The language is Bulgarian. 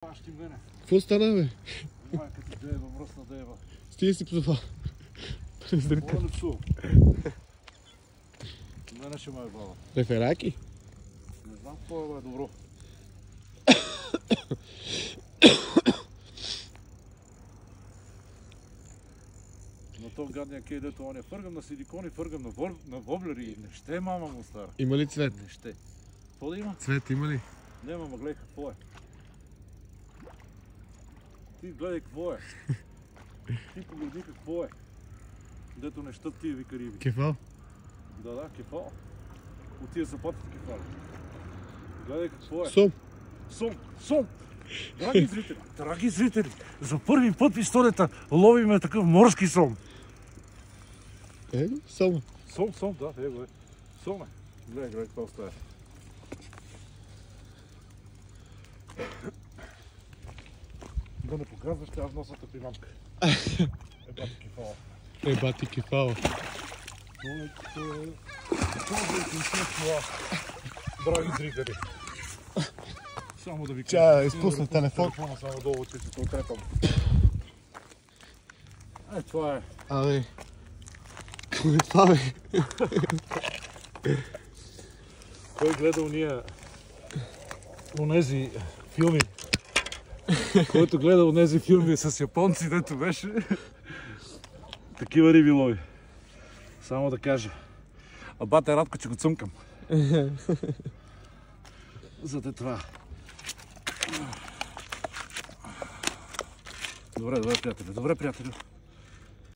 Бащи мене. Какво стана, бе? Майка ти дева, мръсна дева. Стига си псова. Моля псу. Мене ще ме е баба. Рефераки? Не знам какво е добро. Но то гадния кей, дето он я фъргам на силикони, фъргам на воблери и не ще, мама му стара. Има ли цвет? Не ще. Какво да има? Цвет има ли? Нема, ма гледай какво е. Ти гледай какво е. Ти погледни какво е. Дето не щат тия викариби. Кефал? Да, кефал. От тия заплатите кефали. Гледай какво е. Сом. Сом! Драги зрители, за първи път в историята ловиме такъв морски сом. Сома. Сом, да, его е. Сом е. Гледай, какво остава. Да не показваш тази носната примамка. Ебати кефала. Ебати кефала. Драги зрители. Само да ви кажа. Ча, изпусна телефон. Само долу, че се конкретам. Това е. Абе. Кой е това, бе? Кой гледа онези филми? Който гледа онези филми с японци, дето беше. Такива риби лови. Само да кажа. А бате Радко, че го цъмкам. За да това. Добре, приятели.